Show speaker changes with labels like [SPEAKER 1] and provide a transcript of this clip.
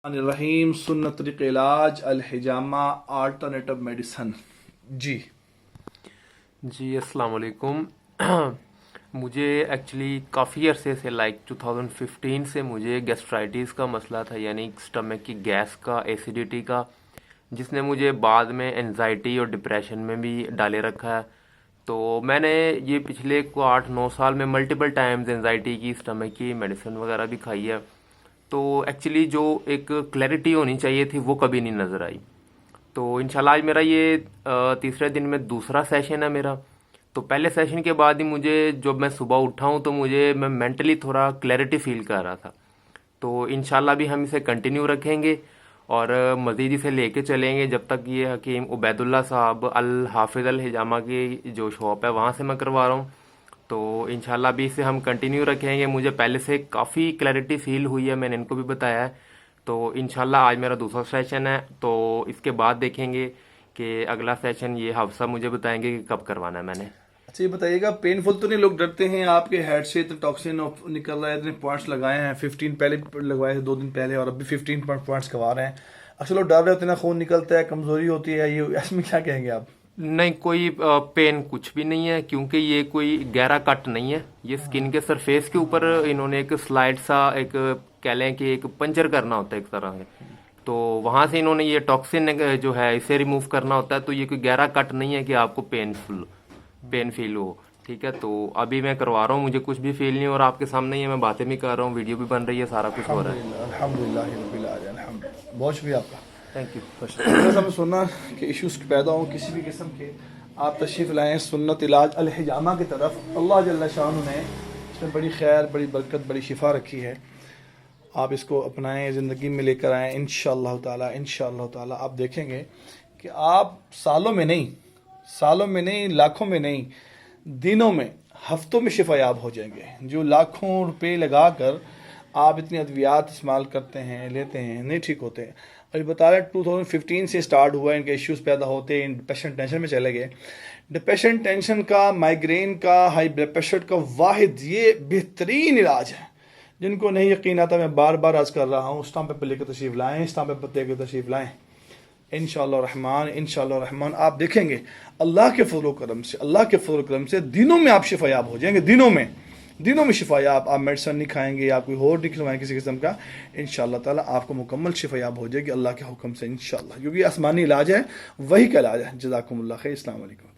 [SPEAKER 1] रहीम सुन्नत तरीक़े इलाज अल हिजामा अल्टरनेटिव मेडिसन। जी
[SPEAKER 2] जी अस्सलाम वालेकुम। मुझे एक्चुअली काफ़ी अरसे से 2015 से मुझे गैस्ट्राइटिस का मसला था, यानी स्टमक की गैस का, एसिडिटी का, जिसने मुझे बाद में एनजाइटी और डिप्रेशन में भी डाले रखा है। तो मैंने ये पिछले को 8-9 साल में मल्टीपल टाइम्स एनजाइटी की, स्टमक की मेडिसिन वगैरह भी खाई है। तो एक्चुअली जो एक क्लैरिटी होनी चाहिए थी वो कभी नहीं नज़र आई। तो इंशाल्लाह आज मेरा ये तीसरे दिन में दूसरा सेशन है मेरा। तो पहले सेशन के बाद ही मुझे, जब मैं सुबह उठा हूँ तो मैं मेंटली थोड़ा क्लैरिटी फील कर रहा था। तो इंशाल्लाह भी हम इसे कंटिन्यू रखेंगे और मज़ीद इसे लेके चलेंगे जब तक ये हकीम उबैदुल्ला साहब अल हाफिज़ अल हिजामा की जो शॉप है वहाँ से मैं करवा रहा हूँ। तो इंशाल्लाह भी इसे हम कंटिन्यू रखेंगे। मुझे पहले से काफ़ी क्लैरिटी फील हुई है, मैंने इनको भी बताया है। तो इंशाल्लाह आज मेरा दूसरा सेशन है, तो इसके बाद देखेंगे कि अगला सेशन ये हफ्सा मुझे बताएंगे कि कब करवाना है मैंने।
[SPEAKER 1] अच्छा, ये बताइएगा, पेनफुल तो नहीं? लोग डरते हैं आपके हेड से इतने टॉक्सिन निकल रहा है, इतने पॉइंट्स लगाए हैं, 15 पहले लगवाए थे 2 दिन पहले और अभी 15 पॉइंट्स करवा रहे हैं। अक्सर लोग डर रहे होते हैं ना, खून निकलता है, कमजोरी होती है, ये इसमें क्या कहेंगे आप?
[SPEAKER 2] नहीं, कोई पेन कुछ भी नहीं है, क्योंकि ये कोई गहरा कट नहीं है। ये स्किन के सरफेस के ऊपर इन्होंने एक स्लाइड सा, एक कह लें कि एक पंचर करना होता है एक तरह से। तो वहां से इन्होंने ये टॉक्सिन जो है इसे रिमूव करना होता है। तो ये कोई गहरा कट नहीं है कि आपको पेन फील हो। ठीक है, तो अभी मैं करवा रहा हूँ, मुझे कुछ भी फील नहीं हो रहा। आपके सामने ही है, मैं बातें भी कर रहा हूँ, वीडियो भी बन रही है, सारा कुछ हो रहा है।
[SPEAKER 1] अल्हम्दुलिल्लाह अल्हम्दुलिल्लाह रब्बिल आलमीन, अल्हम्दुलिल्लाह। बहुत शुक्रिया आपका।
[SPEAKER 2] Thank you.
[SPEAKER 1] जैसा हमें सुना कि इश्यूज पैदा हों किसी भी किस्म के, आप तशरीफ़ लाएँ सुन्नत इलाज अल हिजामा की तरफ। अल्लाह जल्ल शान ने इसमें बड़ी खैर, बड़ी बरकत, बड़ी शिफा रखी है। आप इसको अपनाएं, ज़िंदगी में लेकर आएँ इंशाअल्लाह ताला। इंशाअल्लाह ताला आप देखेंगे कि आप सालों में नहीं, लाखों में नहीं, दिनों में, हफ्तों में शिफायाब हो जाएंगे। जो लाखों रुपए लगा कर आप इतनी अद्वियात इस्तेमाल करते हैं, लेते हैं, नहीं ठीक होते। अभी बता रहे 2015 से स्टार्ट हुआ, इनके इश्यूज पैदा होते हैं, डिप्रेशन टेंशन में चले गए। डिप्रेशन टेंशन का, माइग्रेन का, हाई ब्लड प्रेशर का वाहिद ये बेहतरीन इलाज है। जिनको नहीं यकीन आता, मैं बार बार अर्ज कर रहा हूँ, स्टाम्प पे लेकर तशरीफ लाएँ, स्टाम्प पे लेकर तशरीफ लाएँ। इंशाअल्लाह रहमान आप देखेंगे अल्लाह के फजल करम से दिनों में आप शिफायाब हो जाएंगे। दिनों में शिफायाब। आप मेडिसिन नहीं खाएंगे, आप कोई और नहीं खिलवाएंगे किसी किस्म का, इंशाअल्लाह ताला आपको मुकम्मल शिफायाब हो जाएगी अल्लाह के हुक्म से इंशाअल्लाह, क्योंकि आसमानी इलाज है, वही का इलाज है। जज़ाकुमुल्लाह खैर। अस्सलाम वालेकुम।